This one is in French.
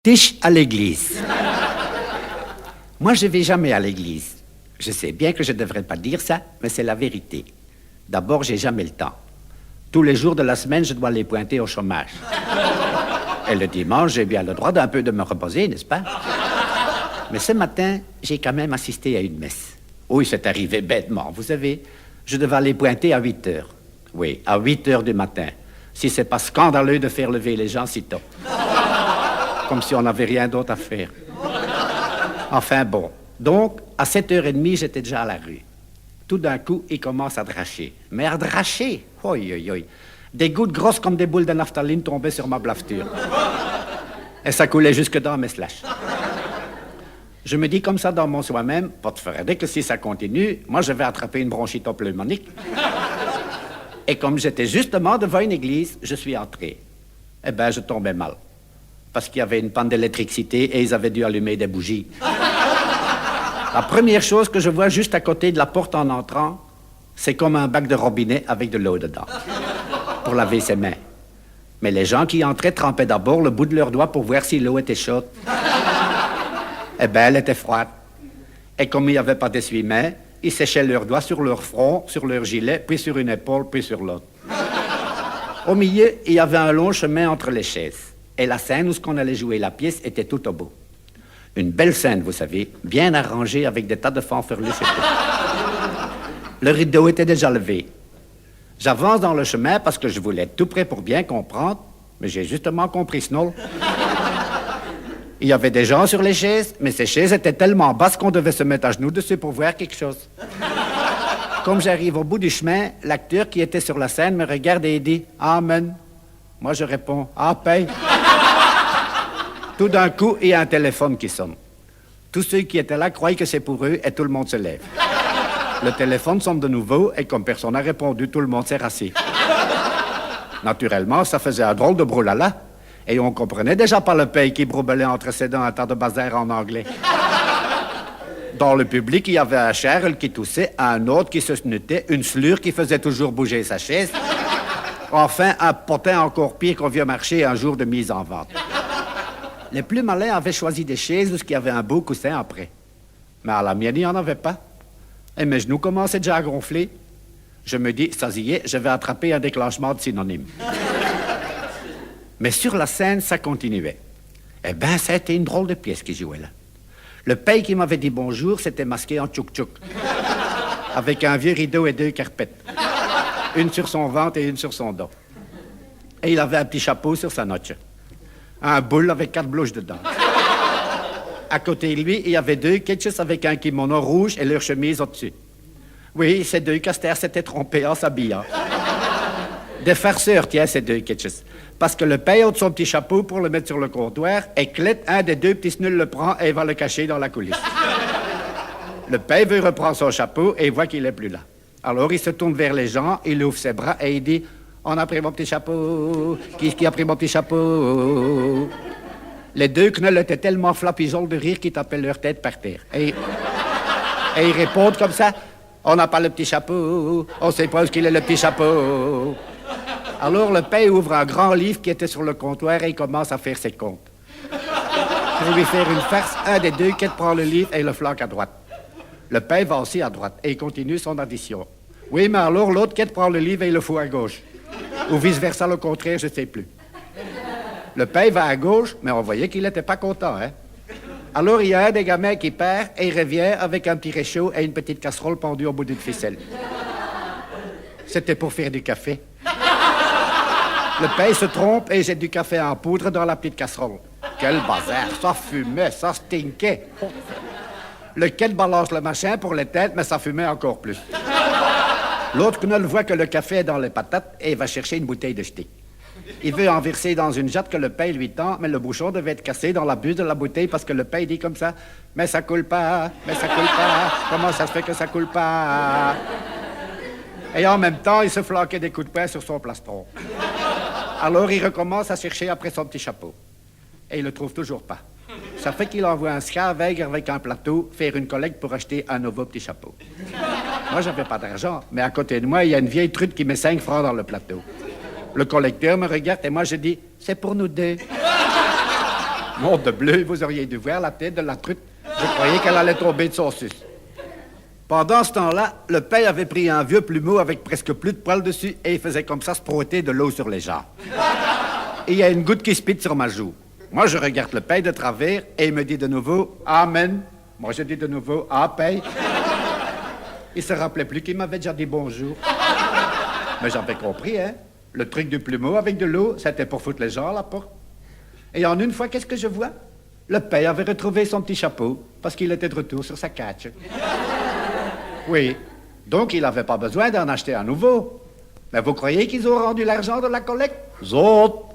Tiche à l'église. Moi, je ne vais jamais à l'église. Je sais bien que je ne devrais pas dire ça, mais c'est la vérité. D'abord, j'ai jamais le temps. Tous les jours de la semaine, je dois les pointer au chômage. Et le dimanche, j'ai bien le droit d'un peu de me reposer, n'est-ce pas? Mais ce matin, j'ai quand même assisté à une messe. Oui, c'est arrivé bêtement, vous savez. Je devais aller pointer à 8 heures. Oui, à 8 heures du matin. Si c'est pas scandaleux de faire lever les gens si tôt. Comme si on n'avait rien d'autre à faire. Enfin bon. Donc, à 7h30, j'étais déjà à la rue. Tout d'un coup, il commence à dracher. Mais à dracher, oi, oi, oi. Des gouttes grosses comme des boules de naphtaline tombaient sur ma blafture. Et ça coulait jusque dans mes slash. Je me dis comme ça dans mon soi-même, pas de Frédéric, que si ça continue, moi je vais attraper une bronchite pneumonique. Et comme j'étais justement devant une église, je suis entré. Eh ben, je tombais mal. Parce qu'il y avait une panne d'électricité et ils avaient dû allumer des bougies. La première chose que je vois juste à côté de la porte en entrant, c'est comme un bac de robinet avec de l'eau dedans, pour laver ses mains. Mais les gens qui entraient trempaient d'abord le bout de leurs doigts pour voir si l'eau était chaude. Eh bien, elle était froide. Et comme il n'y avait pas d'essuie-mains, ils séchaient leurs doigts sur leur front, sur leur gilet, puis sur une épaule, puis sur l'autre. Au milieu, il y avait un long chemin entre les chaises. Et la scène où on allait jouer la pièce était tout au bout. Une belle scène, vous savez, bien arrangée avec des tas de fanfreluches et tout. Le rideau était déjà levé. J'avance dans le chemin parce que je voulais être tout près pour bien comprendre, mais j'ai justement compris Snoll. Il y avait des gens sur les chaises, mais ces chaises étaient tellement basses qu'on devait se mettre à genoux dessus pour voir quelque chose. Comme j'arrive au bout du chemin, l'acteur qui était sur la scène me regarde et dit « Amen ». Moi, je réponds « Ah, paye ». Tout d'un coup, il y a un téléphone qui sonne. Tous ceux qui étaient là croient que c'est pour eux et tout le monde se lève. Le téléphone sonne de nouveau et comme personne n'a répondu, tout le monde s'est rassis. Naturellement, ça faisait un drôle de broulala. Et on comprenait déjà pas le paye qui broubelait entre ses dents un tas de bazar en anglais. Dans le public, il y avait un Charles qui toussait, un autre qui se snuttait, une slure qui faisait toujours bouger sa chaise. Enfin, un potin encore pire qu'on vient marcher un jour de mise en vente. Les plus malins avaient choisi des chaises où il y avait un beau coussin après. Mais à la mienne, il n'y en avait pas. Et mes genoux commençaient déjà à gonfler. Je me dis, ça y est, je vais attraper un déclenchement de synonyme. Mais sur la scène, ça continuait. Eh bien, ça a été une drôle de pièce qui jouait là. Le paye qui m'avait dit bonjour s'était masqué en tchouk-tchouk. Avec un vieux rideau et 2 carpettes. Une sur son ventre et une sur son dos. Et il avait un petit chapeau sur sa noche. Un boule avec 4 blouches dedans. À côté de lui, il y avait 2 ketchus avec un kimono rouge et leur chemise au-dessus. Oui, ces 2 casters s'étaient trompés en s'habillant. Des farceurs, tiens, ces 2 ketchus. Parce que le paye ôte son petit chapeau pour le mettre sur le comptoir et Clette, un des 2 petits snuls, le prend et va le cacher dans la coulisse. Le paye veut reprendre son chapeau et il voit qu'il n'est plus là. Alors il se tourne vers les gens, il ouvre ses bras et il dit « On a pris mon petit chapeau. Qui a pris mon petit chapeau ?» Les 2 knolls étaient tellement flappigeoles de rire qu'ils tapaient leur tête par terre. Et ils répondent comme ça « On n'a pas le petit chapeau. On sait pas où qu'il est le petit chapeau. » Alors le paye ouvre un grand livre qui était sur le comptoir et il commence à faire ses comptes. Pour lui faire une farce, un des 2 quêtes prend le livre et le flanque à droite. Le paye va aussi à droite et il continue son addition. Oui, mais alors l'autre quête prend le livre et il le fout à gauche. Ou vice-versa, le contraire, je ne sais plus. Le paye va à gauche, mais on voyait qu'il n'était pas content, hein. Alors il y a un des gamins qui part et il revient avec un petit réchaud et une petite casserole pendue au bout d'une ficelle. C'était pour faire du café. Le paye se trompe et jette du café en poudre dans la petite casserole. Quel bazar, ça fumait, ça stinkait. Le quête balance le machin pour l'éteindre, mais ça fumait encore plus. L'autre knoll voit que le café est dans les patates et va chercher une bouteille de stick. Il veut en verser dans une jatte que le paye lui tend, mais le bouchon devait être cassé dans la buse de la bouteille parce que le paye dit comme ça « Mais ça coule pas, mais ça coule pas, comment ça se fait que ça coule pas ?» Et en même temps, il se flanquait des coups de poing sur son plastron. Alors il recommence à chercher après son petit chapeau. Et il le trouve toujours pas. Ça fait qu'il envoie un scavègre avec un plateau faire une collecte pour acheter un nouveau petit chapeau. Moi, j'avais pas d'argent, mais à côté de moi, il y a une vieille truite qui met 5 francs dans le plateau. Le collecteur me regarde et moi, je dis, c'est pour nous 2. Mon de bleu, vous auriez dû voir la tête de la truite. Je croyais qu'elle allait tomber de son sus. Pendant ce temps-là, le père avait pris un vieux plumeau avec presque plus de poils dessus et il faisait comme ça se frotter de l'eau sur les jambes. Et il y a une goutte qui se pite sur ma joue. Moi, je regarde le père de travers et il me dit de nouveau « Amen ». Moi, je dis de nouveau « Ah, paye ». Il se rappelait plus qu'il m'avait déjà dit bonjour. Mais j'avais compris, hein. Le truc du plumeau avec de l'eau, c'était pour foutre les gens à la porte. Et en une fois, qu'est-ce que je vois? Le père avait retrouvé son petit chapeau parce qu'il était de retour sur sa catch. Oui, donc il n'avait pas besoin d'en acheter un nouveau. Mais vous croyez qu'ils ont rendu l'argent de la collecte? Zot!